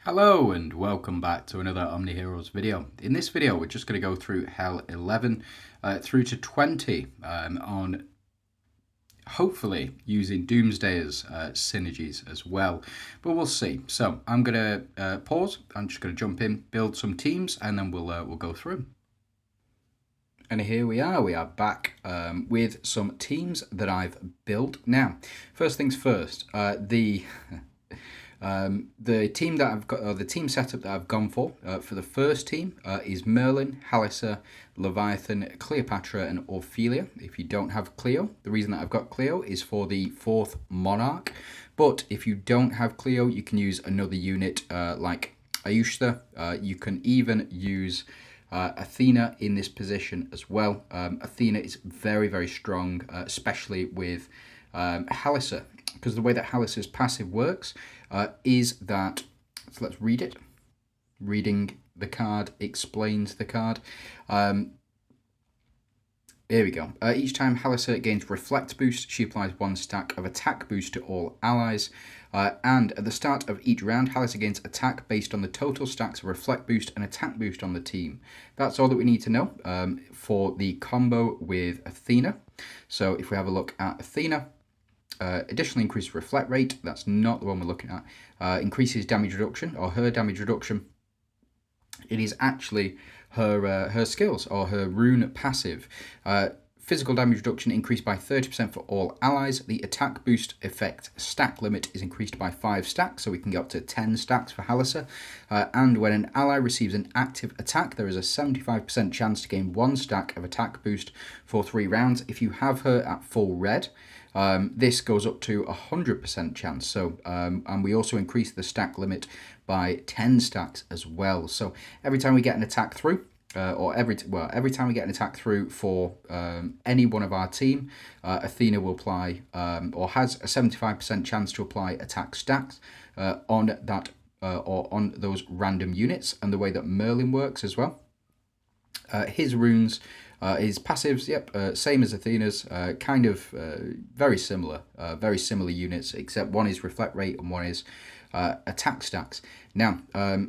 Hello and welcome back to another OMNIHEROES video. In this video we're just going to go through Hell 11 through to 20 on hopefully using Doomsdayers synergies as well, but we'll see. So I'm going to pause, I'm just going to jump in, build some teams, and then we'll go through. And here we are back with some teams that I've built. Now, first things first, the team that I've got, the team setup that I've gone for the first team is Merlin, Halissa, Leviathan, Cleopatra, and Ophelia. If you don't have Cleo, the reason that I've got Cleo is for the 4th Monarch. But if you don't have Cleo, you can use another unit like Ayushta. You can even use Athena in this position as well. Athena is very, very strong, especially with Halissa, because the way that Halissa's passive works is that, so let's read it. Reading the card explains the card. Here we go. Each time Halissa gains Reflect boost, she applies 1 stack of attack boost to all allies. And at the start of each round, Halissa gains attack based on the total stacks of Reflect boost and attack boost on the team. That's all that we need to know for the combo with Athena. So if we have a look at Athena, additionally increased reflect rate, that's not the one we're looking at, increases damage reduction, or her damage reduction. It is actually her skills, or her rune passive. Physical damage reduction increased by 30% for all allies. The attack boost effect stack limit is increased by 5 stacks, so we can get up to 10 stacks for Halissa. And when an ally receives an active attack, there is a 75% chance to gain 1 stack of attack boost for 3 rounds. If you have her at full red, this goes up to 100% chance. So, and we also increase the stack limit by 10 stacks as well. So every time we get an attack through, every time we get an attack through for any one of our team, Athena will apply, or has a 75% chance to apply attack stacks on that or on those random units. And the way that Merlin works as well, his runes, his passives, same as Athena's, kind of very similar units, except one is reflect rate and one is attack stacks. Now,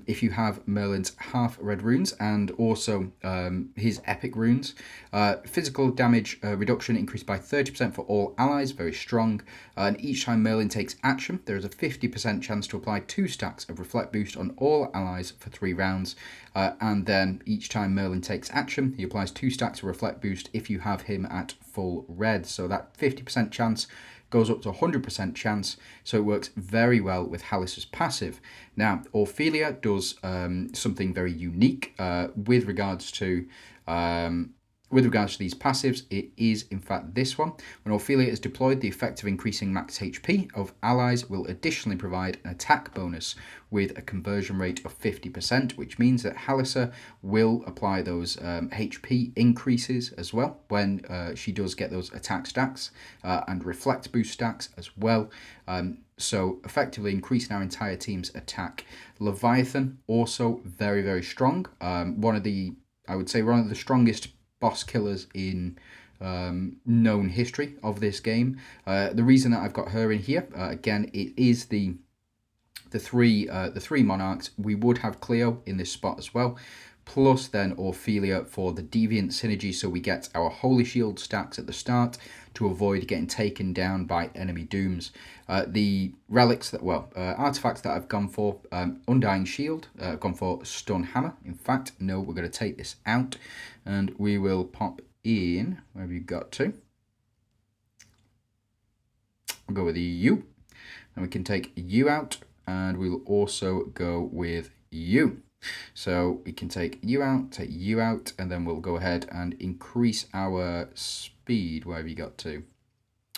if you have Merlin's half red runes and also his epic runes, physical damage reduction increased by 30% for all allies, very strong. And each time Merlin takes action, there is a 50% chance to apply 2 stacks of reflect boost on all allies for 3 rounds. And then each time Merlin takes action, he applies 2 stacks of reflect boost if you have him at full red. So that 50% chance goes up to 100% chance, so it works very well with Halissa's passive. Now, Ophelia does something very unique with regards to these passives. It is, in fact, this one. When Ophelia is deployed, the effect of increasing max HP of allies will additionally provide an attack bonus with a conversion rate of 50%, which means that Halissa will apply those HP increases as well when she does get those attack stacks and reflect boost stacks as well. So effectively increasing our entire team's attack. Leviathan, also very, very strong. I would say one of the strongest boss killers in known history of this game. The reason that I've got her in here, again, it is the three monarchs. We would have Cleo in this spot as well, plus then Ophelia for the deviant synergy, so we get our holy shield stacks at the start to avoid getting taken down by enemy dooms. The relics artifacts that I've gone for, Undying Shield, I've gone for Stun Hammer. In fact, no, we're going to take this out and we will pop in, where have you got to? We'll go with you, and we can take you out, and we'll also go with you. So we can take you out, and then we'll go ahead and increase our speed. Where have you got to?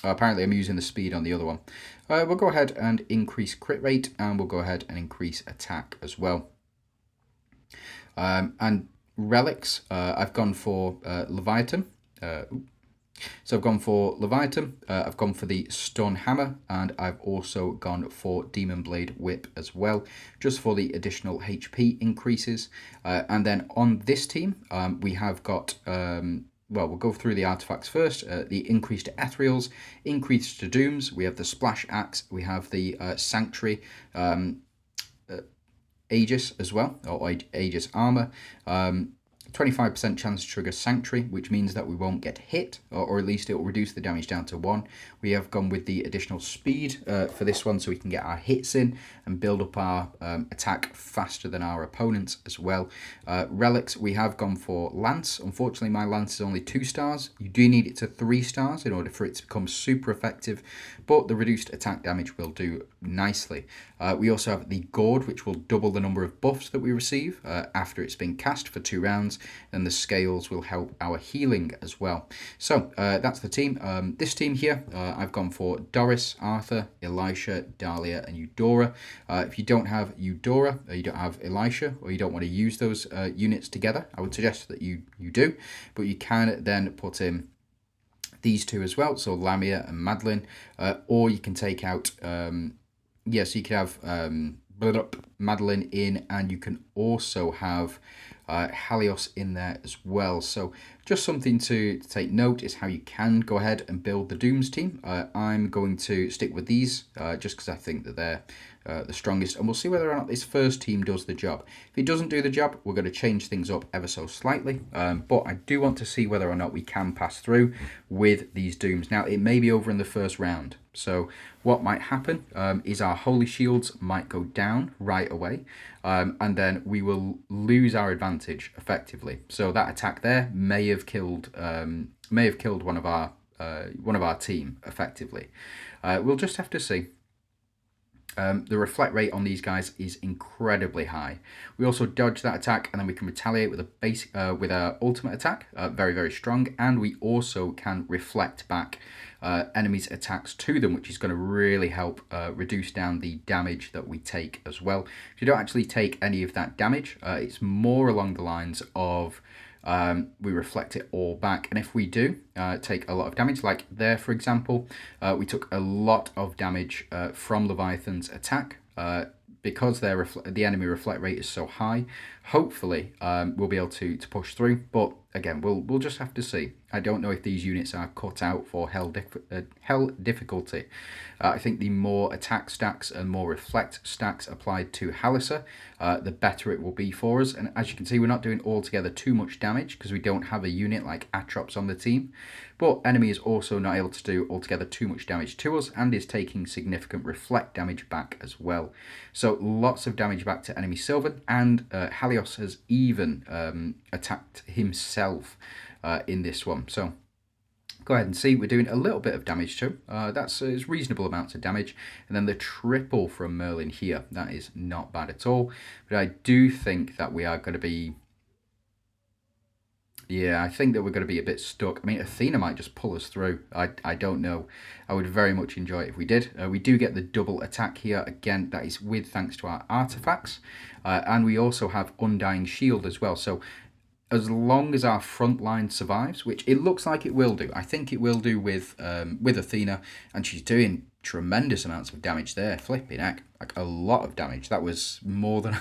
Apparently I'm using the speed on the other one. We'll go ahead and increase crit rate, and we'll go ahead and increase attack as well. And relics, I've gone for Leviathan. So I've gone for Leviathan, I've gone for the Stun Hammer, and I've also gone for Demon Blade Whip as well, just for the additional HP increases. And then on this team, we have got, we'll go through the artifacts first. The increase to Ethereals, increase to Dooms, we have the Splash Axe, we have the Sanctuary, Aegis as well, or Aegis armor. 25% chance to trigger Sanctuary, which means that we won't get hit, or at least it will reduce the damage down to 1. We have gone with the additional speed for this one, so we can get our hits in and build up our attack faster than our opponents as well. Relics, we have gone for Lance. Unfortunately, my Lance is only 2 stars. You do need it to 3 stars in order for it to become super effective, but the reduced attack damage will do nicely. We also have the Gourd, which will double the number of buffs that we receive after it's been cast for 2 rounds. And the scales will help our healing as well. So that's the team. This team here, I've gone for Doris, Arthur, Elisha, Dahlia, and Eudora. If you don't have Eudora, or you don't have Elisha, or you don't want to use those units together, I would suggest that you do. But you can then put in these 2 as well, so Lamia and Madeline, or you can take out, so you can have Madeline in, and you can also have Halios in there as well. So just something to take note is how you can go ahead and build the Dooms team. I'm going to stick with these just because I think that they're the strongest, and we'll see whether or not this first team does the job. If it doesn't do the job, we're going to change things up ever so slightly, but I do want to see whether or not we can pass through with these Dooms. Now, it may be over in the first round, so what might happen is our Holy Shields might go down right away, and then we will lose our advantage effectively. So that attack there may have killed one of our team effectively. We'll just have to see. The reflect rate on these guys is incredibly high. We also dodge that attack, and then we can retaliate with a basic with our ultimate attack, very, very strong, and we also can reflect back enemies' attacks to them, which is going to really help reduce down the damage that we take as well. If you don't actually take any of that damage, it's more along the lines of we reflect it all back, and if we do take a lot of damage, like there for example, we took a lot of damage from Leviathan's attack because the enemy reflect rate is so high. Hopefully we'll be able to push through, but again, we'll just have to see. I don't know if these units are cut out for hell difficulty. I think the more attack stacks and more reflect stacks applied to Halissa, the better it will be for us. And as you can see, we're not doing altogether too much damage because we don't have a unit like Atrops on the team. But enemy is also not able to do altogether too much damage to us and is taking significant reflect damage back as well. So lots of damage back to enemy Sylvan, and Halios has even attacked himself in this one. So go ahead and see, we're doing a little bit of damage too. That's reasonable amounts of damage. And then the triple from Merlin here, that is not bad at all. But I do think that we are going to be... Yeah, I think that we're going to be a bit stuck. I mean, Athena might just pull us through. I don't know. I would very much enjoy it if we did. We do get the double attack here. Again, that is with thanks to our artifacts. And we also have Undying Shield as well. So as long as our front line survives, which it looks like it will do. I think it will do with Athena, and she's doing tremendous amounts of damage there. Flipping heck, like a lot of damage. That was more than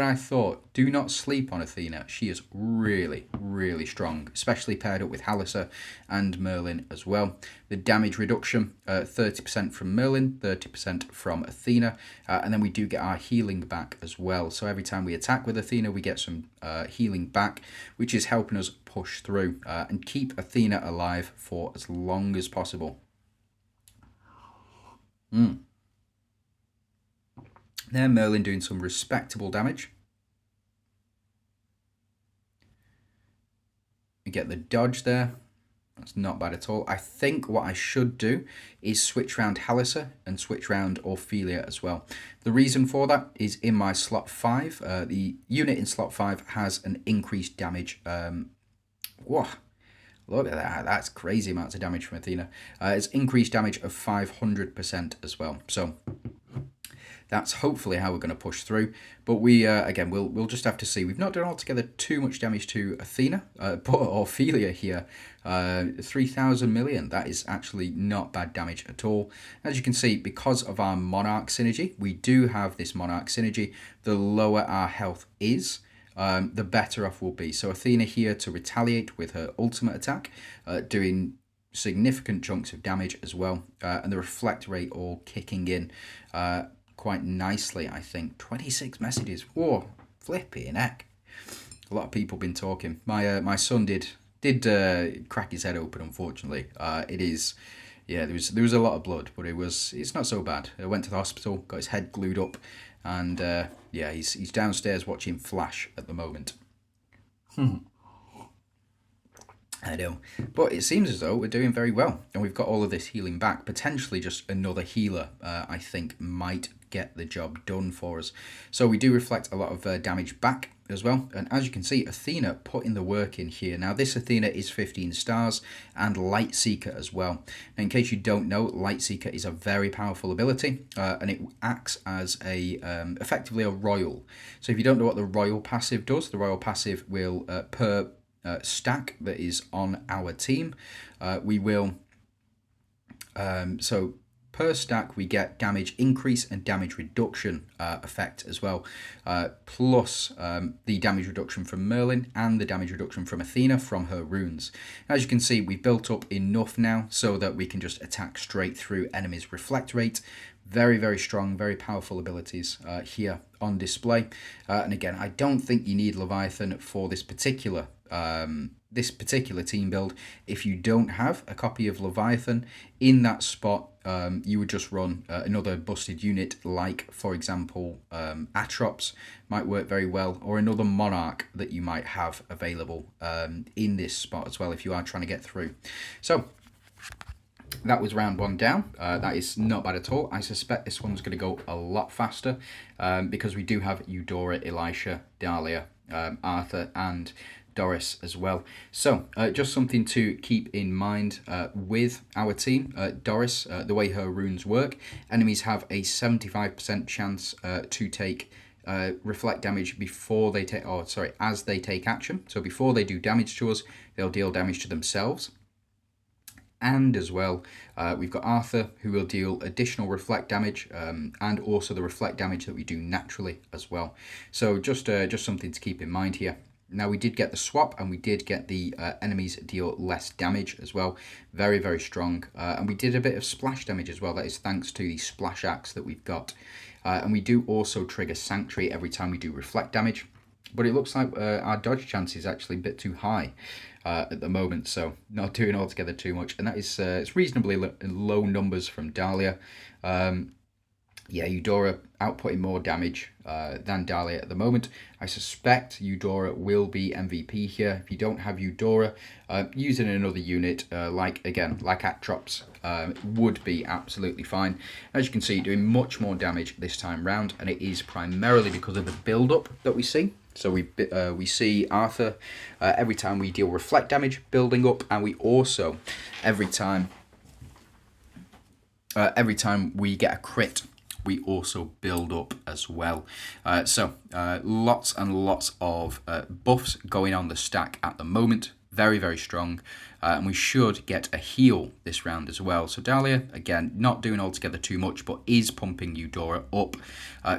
I thought. Do not sleep on Athena. She is really, really strong, especially paired up with Halissa and Merlin as well. The damage reduction, 30% from Merlin, 30% from Athena, and then we do get our healing back as well. So every time we attack with Athena, we get some healing back, which is helping us push through and keep Athena alive for as long as possible. There, Merlin doing some respectable damage. We get the dodge there. That's not bad at all. I think what I should do is switch round Halissa and switch round Ophelia as well. The reason for that is in my slot 5, the unit in slot 5 has an increased damage. Whoa. Look at that, that's crazy amounts of damage from Athena. It's increased damage of 500% as well. So that's hopefully how we're going to push through. But we, again, we'll just have to see. We've not done altogether too much damage to Athena, but Ophelia here, 3,000 million. That is actually not bad damage at all. As you can see, because of our Monarch synergy, we do have this Monarch synergy. The lower our health is, the better off we'll be. So Athena here to retaliate with her ultimate attack, doing significant chunks of damage as well, and the reflect rate all kicking in quite nicely, I think. 26 messages. Whoa, flipping heck. A lot of people been talking. My son did crack his head open, unfortunately. It is, yeah, there was a lot of blood, but it's not so bad. I went to the hospital, got his head glued up, and yeah, he's downstairs watching Flash at the moment. I know, but it seems as though we're doing very well, and we've got all of this healing back. Potentially just another healer, I think, might get the job done for us. So we do reflect a lot of damage back as well, and as you can see, Athena putting the work in here. Now this Athena is 15 stars and Light Seeker as well. Now, in case you don't know, Light Seeker is a very powerful ability, and it acts as effectively a royal. So if you don't know what the royal passive does, the royal passive will per stack that is on our team, we will so per stack we get damage increase and damage reduction effect as well, plus the damage reduction from Merlin and the damage reduction from Athena from her runes. As you can see, we've built up enough now so that we can just attack straight through enemies' reflect rate. Very, very strong, very powerful abilities here on display. And again, I don't think you need Leviathan for this particular team build. If you don't have a copy of Leviathan in that spot, you would just run another busted unit, like, for example, Atrops might work very well, or another Monarch that you might have available in this spot as well if you are trying to get through. So that was round one down. That is not bad at all. I suspect this one's going to go a lot faster because we do have Eudora, Elisha, Dahlia, Arthur, and Doris as well. So just something to keep in mind with our team. Doris, the way her runes work, enemies have a 75% chance to take reflect damage before they take, as they take action. So before they do damage to us, they'll deal damage to themselves. And as well, we've got Arthur, who will deal additional reflect damage, and also the reflect damage that we do naturally as well. So just something to keep in mind here. Now we did get the swap, and we did get the enemies deal less damage as well. Very, very strong. And we did a bit of splash damage as well. That is thanks to the splash axe that we've got. And we do also trigger Sanctuary every time we do reflect damage. But it looks like our dodge chance is actually a bit too high at the moment, so not doing altogether too much. And that is it's reasonably low numbers from Dahlia. Yeah, Eudora outputting more damage than Dahlia at the moment. I suspect Eudora will be MVP here. If you don't have Eudora, using another unit like Atrops would be absolutely fine. As you can see, doing much more damage this time round, and it is primarily because of the build-up that we see. So we see Arthur every time we deal reflect damage building up, and we also every time we get a crit, we also build up as well. So lots and lots of buffs going on the stack at the moment. Very, very strong. And we should get a heal this round as well. So Dahlia, again, not doing altogether too much, but is pumping Eudora up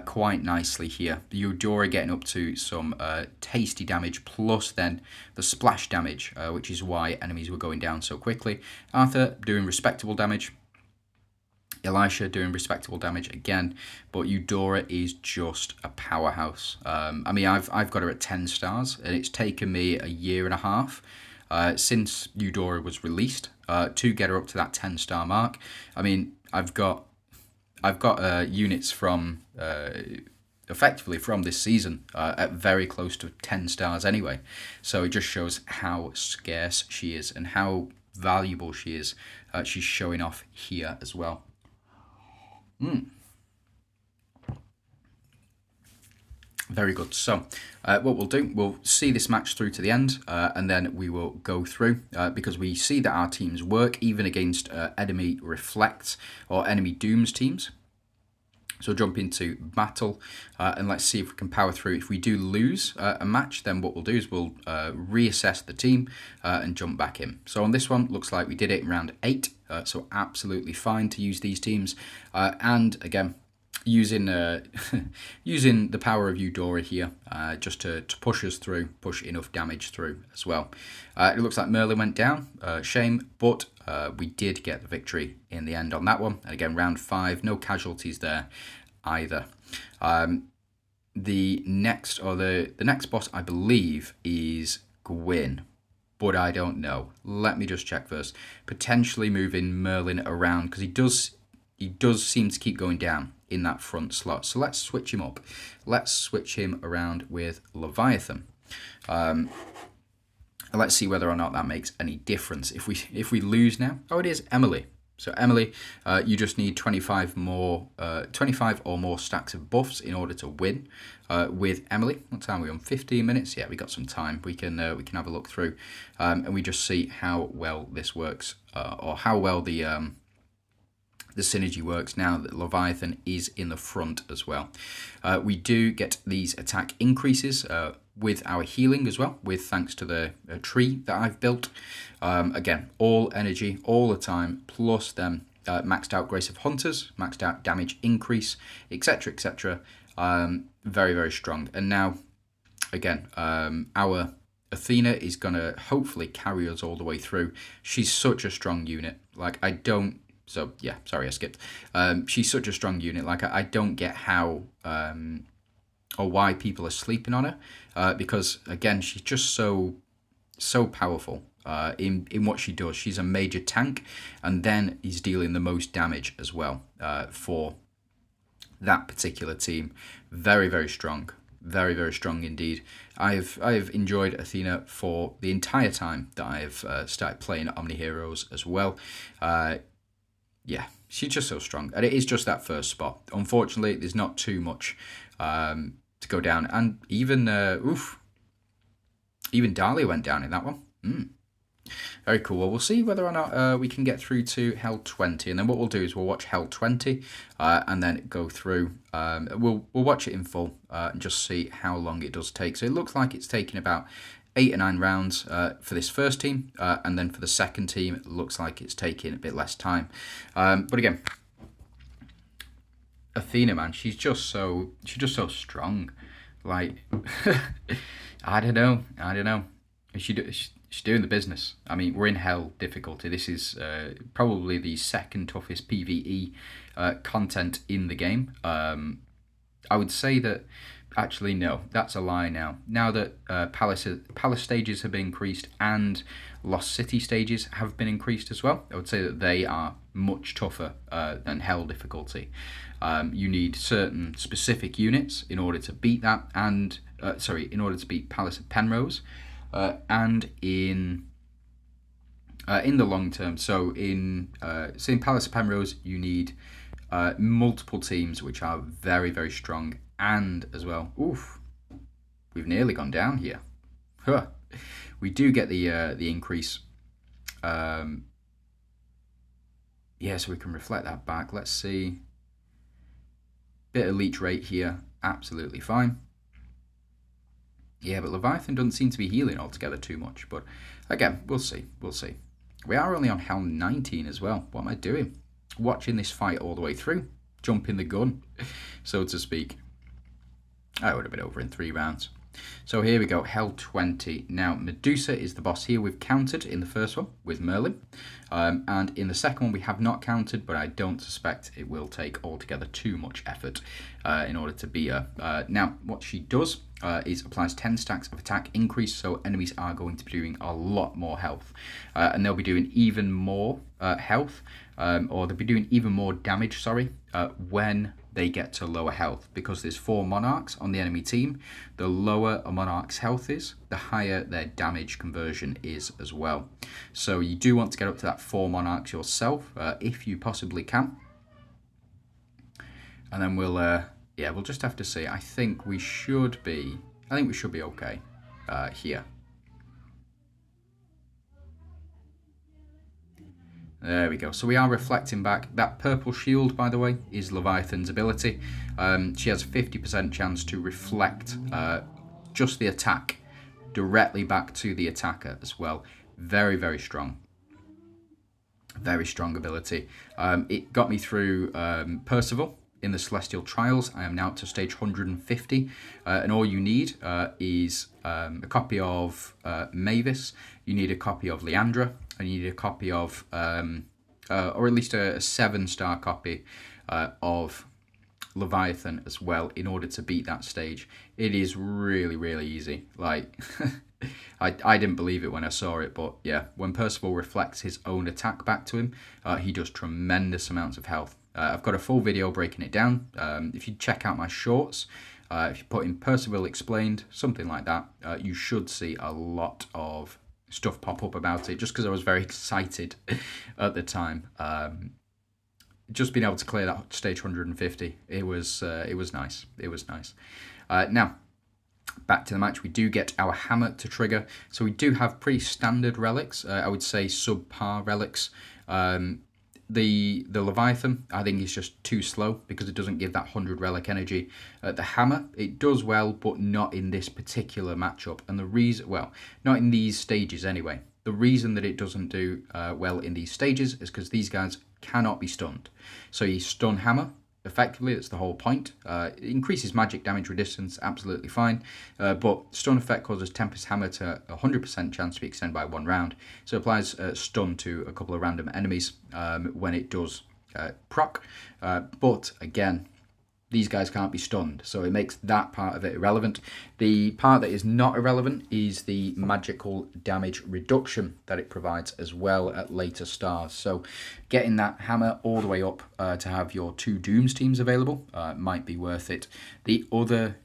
quite nicely here. Eudora getting up to some tasty damage, plus then the splash damage, which is why enemies were going down so quickly. Arthur doing respectable damage. Elisha doing respectable damage again, but Eudora is just a powerhouse. I mean, I've got her at 10 stars, and it's taken me a year and a half since Eudora was released to get her up to that 10-star mark. I mean, I've got units from effectively from this season at very close to 10 stars anyway. So it just shows how scarce she is and how valuable she is. She's showing off here as well. Very good. So what we'll do, we'll see this match through to the end, and then we will go through because we see that our teams work even against enemy reflects or enemy dooms teams. So jump into battle and let's see if we can power through. If we do lose a match, then what we'll do is we'll reassess the team and jump back in. So on this one, looks like we did it in round 8, so absolutely fine to use these teams. And again, using using the power of Eudora here just to push us through, push enough damage through as well. It looks like Merlin went down, shame, but we did get the victory in the end on that one. And again, round 5, no casualties there either. The next boss, I believe, is Gwyn, but I don't know. Let me just check first. Potentially moving Merlin around, because he does seem to keep going down in that front slot. So let's switch him up. Let's switch him around with Leviathan. Let's see whether or not that makes any difference. If we lose now, it is Emily. So Emily, you just need 25 or more stacks of buffs in order to win. With Emily, what time are we on? 15 minutes. Yeah, we got some time. We can have a look through, and we just see how well this works, or how well the synergy works now that Leviathan is in the front as well. We do get these attack increases with our healing as well, with thanks to the tree that I've built. Again, all energy all the time, plus them maxed out Grace of Hunters, maxed out damage increase, etc, etc. Very, very strong. And now, again, our Athena is going to hopefully carry us all the way through. She's such a strong unit. Like, I don't... So, yeah, sorry, I skipped. She's such a strong unit. Like, I don't get how... or why people are sleeping on her, because again, she's just so powerful in what she does. She's a major tank, and then is dealing the most damage as well for that particular team. Very, very strong. Very, very strong indeed. I've enjoyed Athena for the entire time that I've started playing OMNIHEROES as well. Yeah, she's just so strong, and it is just that first spot. Unfortunately, there's not too much to go down, and even even Dahlia went down in that one. Very cool. Well, we'll see whether or not we can get through to Hell 20, and then what we'll do is we'll watch Hell 20 and then go through. We'll watch it in full and just see how long it does take. So it looks like it's taking about 8 or 9 rounds for this first team, and then for the second team, it looks like it's taking a bit less time. But again, Athena, man, she's just so strong. Like, I don't know. She's doing the business. I mean, we're in hell difficulty. This is probably the second toughest PvE content in the game. I would say that, actually, no, that's a lie now. Now that Palace stages have been increased and Lost City stages have been increased as well, I would say that they are much tougher than hell difficulty. You need certain specific units in order to beat that, and in order to beat Palace of Penrose, and in the long term. So in Palace of Penrose, you need multiple teams which are very, very strong, and as well, we've nearly gone down here. We do get the increase. Yeah, so we can reflect that back. Let's see. Bit of leech rate here, absolutely fine. Yeah, but Leviathan doesn't seem to be healing altogether too much. But again, we'll see. We are only on Hell 19 as well. What am I doing? Watching this fight all the way through. Jumping the gun, so to speak. I would have been over in 3 rounds. So here we go, Hell 20. Now, Medusa is the boss here. We've countered in the first one with Merlin. And in the second one, we have not countered, but I don't suspect it will take altogether too much effort in order to beat her. Now, what she does is applies 10 stacks of attack increase, so enemies are going to be doing a lot more health. And they'll be doing even more health, or they'll be doing even more damage, when they get to lower health, because there's 4 monarchs on the enemy team. The lower a monarch's health is, the higher their damage conversion is as well. So you do want to get up to that 4 monarchs yourself, if you possibly can. And then we'll just have to see. I think we should be okay here. There we go. So we are reflecting back. That purple shield, by the way, is Leviathan's ability. She has a 50% chance to reflect just the attack directly back to the attacker as well. Very, very strong. Very strong ability. It got me through Percival in the Celestial Trials. I am now up to stage 150. And all you need is a copy of Mavis. You need a copy of Leandra. And you need a copy of, or at least a 7-star copy of Leviathan as well in order to beat that stage. It is really, really easy. Like, I didn't believe it when I saw it, but yeah, when Percival reflects his own attack back to him, he does tremendous amounts of health. I've got a full video breaking it down. If you check out my shorts, if you put in Percival Explained, something like that, you should see a lot of stuff pop up about it, just because I was very excited at the time. Just being able to clear that stage 150, it was nice. It was nice. Now, back to the match, we do get our hammer to trigger. So we do have pretty standard relics. I would say subpar relics. The Leviathan, I think, is just too slow because it doesn't give that 100 relic energy. The hammer, it does well, but not in this particular matchup. And the reason, well, not in these stages anyway. The reason that it doesn't do well in these stages is because these guys cannot be stunned. So you stun hammer, effectively, that's the whole point. It increases magic damage resistance, absolutely fine. But stun effect causes Tempest Hammer to 100% chance to be extended by 1 round. So it applies stun to a couple of random enemies when it does proc. But again, these guys can't be stunned, so it makes that part of it irrelevant. The part that is not irrelevant is the magical damage reduction that it provides as well at later stars. So getting that hammer all the way up to have your 2 Dooms teams available might be worth it. The other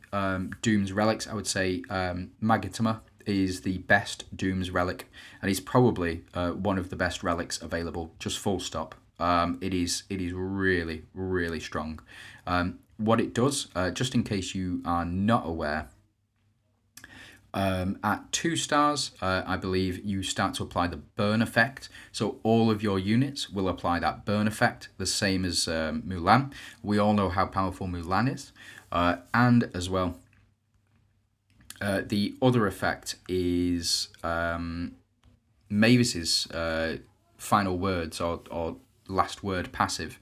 Dooms relics, I would say Magatama is the best Dooms relic, and he's probably one of the best relics available, just full stop. It is really, really strong. What it does, just in case you are not aware, at 2 stars, I believe you start to apply the burn effect. So all of your units will apply that burn effect, the same as Mulan. We all know how powerful Mulan is. And as well, the other effect is Mavis's final words or last word passive.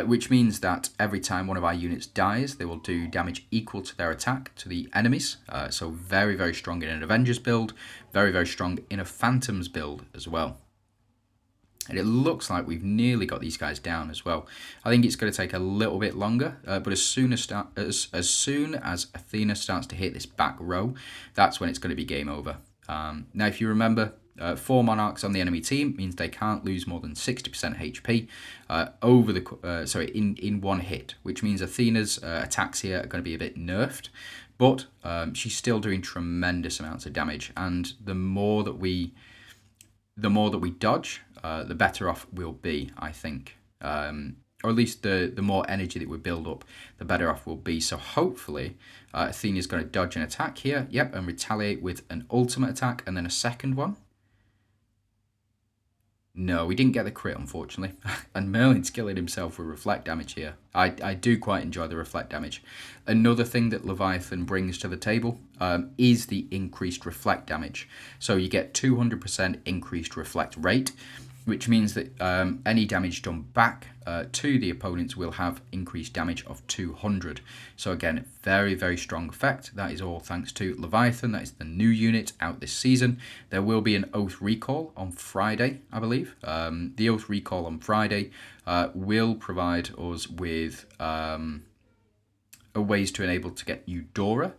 Which means that every time one of our units dies, they will do damage equal to their attack to the enemies. So very, very strong in an Avengers build, very, very strong in a Phantoms build as well. And it looks like we've nearly got these guys down as well. I think it's going to take a little bit longer, but as soon as Athena starts to hit this back row, that's when it's going to be game over. Now, if you remember, 4 monarchs on the enemy team means they can't lose more than 60% HP in one hit, which means Athena's attacks here are going to be a bit nerfed, but she's still doing tremendous amounts of damage, and the more that we dodge, the better off we'll be, I think. Or at least the more energy that we build up, the better off we'll be. So hopefully Athena's going to dodge an attack here, yep, and retaliate with an ultimate attack and then a second one. No, we didn't get the crit, unfortunately. And Merlin's killing himself with reflect damage here. I do quite enjoy the reflect damage. Another thing that Leviathan brings to the table is the increased reflect damage. So you get 200% increased reflect rate, which means that any damage done back to the opponents will have increased damage of 200. So again, very, very strong effect. That is all thanks to Leviathan. That is the new unit out this season. There will be an Oath Recall on Friday, I believe. The Oath Recall on Friday will provide us with ways to enable to get Eudora,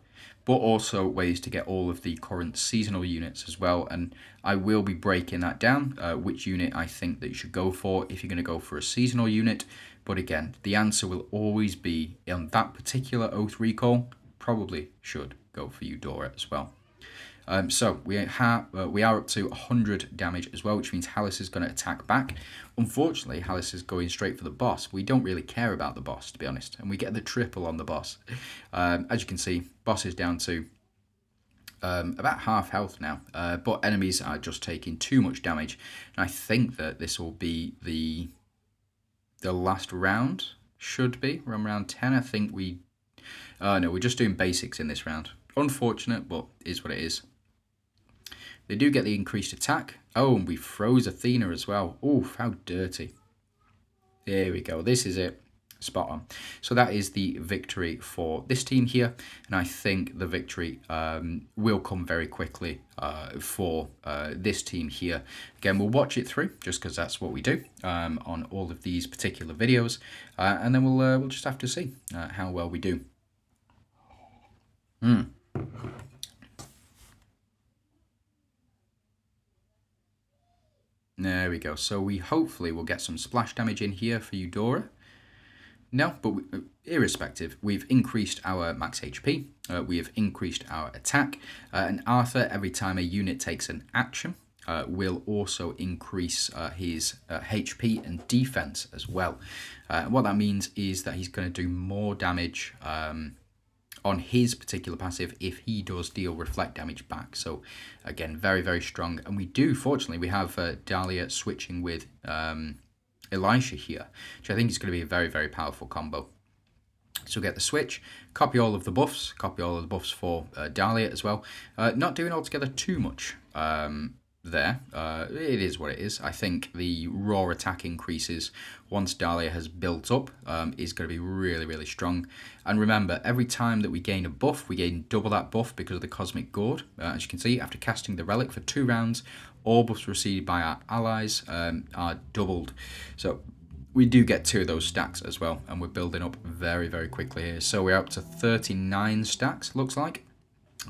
but also ways to get all of the current seasonal units as well. And I will be breaking that down, which unit I think that you should go for if you're going to go for a seasonal unit. But again, the answer will always be, on that particular Oath Recall, probably should go for Eudora as well. So we are up to 100 damage as well, which means Hallis is going to attack back. Unfortunately, Hallis is going straight for the boss. We don't really care about the boss, to be honest, and we get the triple on the boss. As you can see, boss is down to about half health now, but enemies are just taking too much damage. And I think that this will be the last round, should be. We're on round 10, I think we... no, we're just doing basics in this round. Unfortunate, but is what it is. They do get the increased attack. Oh, and we froze Athena as well. Oof, how dirty. There we go. This is it. Spot on. So that is the victory for this team here, and I think the victory will come very quickly for this team here. Again, we'll watch it through just because that's what we do on all of these particular videos, and then we'll just have to see how well we do. There we go. So we hopefully will get some splash damage in here for Eudora. No, but irrespective, we've increased our max HP, we have increased our attack, and Arthur, every time a unit takes an action, will also increase his HP and defense as well. What that means is that he's going to do more damage on his particular passive if he does deal reflect damage back. So again, very, very strong. And we do, fortunately, we have Dahlia switching with Elisha here, which I think is going to be a very, very powerful combo. So get the switch, copy all of the buffs for Dahlia as well. Not doing altogether too much there. It is what it is. I think the raw attack increases once Dahlia has built up is going to be really, really strong. And remember, every time that we gain a buff, we gain double that buff because of the Cosmic Gourd. As you can see, after casting the relic for 2 rounds, all buffs received by our allies are doubled. So we do get 2 of those stacks as well, and we're building up very, very quickly here. So we're up to 39 stacks, looks like,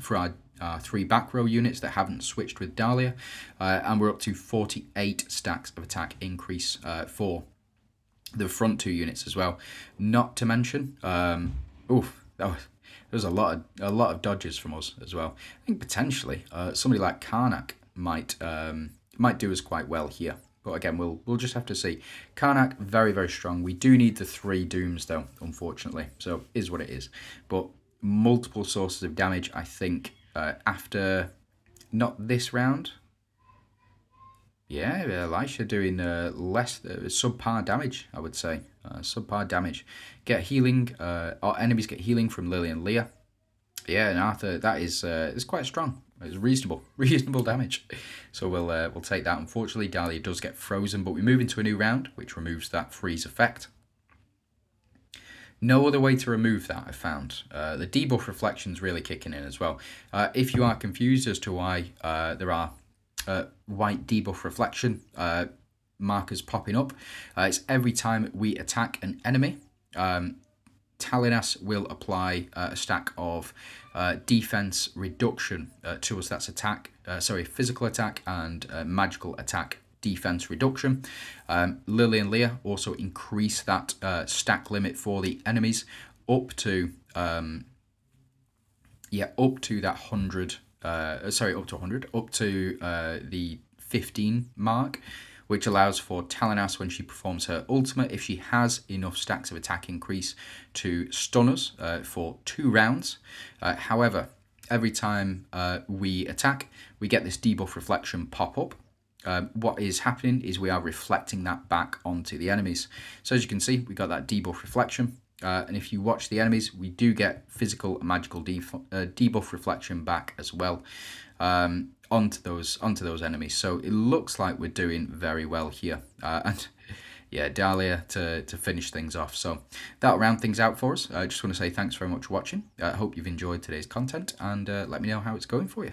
for our 3 back row units that haven't switched with Dahlia, and we're up to 48 stacks of attack increase for the front 2 units as well. Not to mention, there was a lot of dodges from us as well. I think potentially somebody like Karnak might do us quite well here. But again, we'll just have to see. Karnak, very, very strong. We do need the 3 dooms, though, unfortunately. So, is what it is. But multiple sources of damage, I think, after... Not this round. Yeah, Elisha doing less... subpar damage, I would say. Subpar damage. Get healing. Our enemies get healing from Lily and Leah. Yeah, and Arthur, that is quite strong. It's reasonable damage. So we'll take that. Unfortunately, Dahlia does get frozen, but we move into a new round, which removes that freeze effect. No other way to remove that, I found. The debuff reflection's really kicking in as well. If you are confused as to why there are white debuff reflection markers popping up, it's every time we attack an enemy. Talinas will apply a stack of defense reduction to us. That's physical attack and magical attack defense reduction. Lily and Leah also increase that stack limit for the enemies up to that 100. Up to the 15 mark, which allows for Talinas, when she performs her ultimate, if she has enough stacks of attack increase, to stun us for 2 rounds. However, every time we attack, we get this debuff reflection pop up. What is happening is we are reflecting that back onto the enemies. So as you can see, we got that debuff reflection. And if you watch the enemies, we do get physical and magical debuff reflection back as well. Onto those enemies. So it looks like we're doing very well here. And yeah, Dahlia to finish things off. So that'll round things out for us. I just want to say thanks very much for watching. I hope you've enjoyed today's content, and let me know how it's going for you.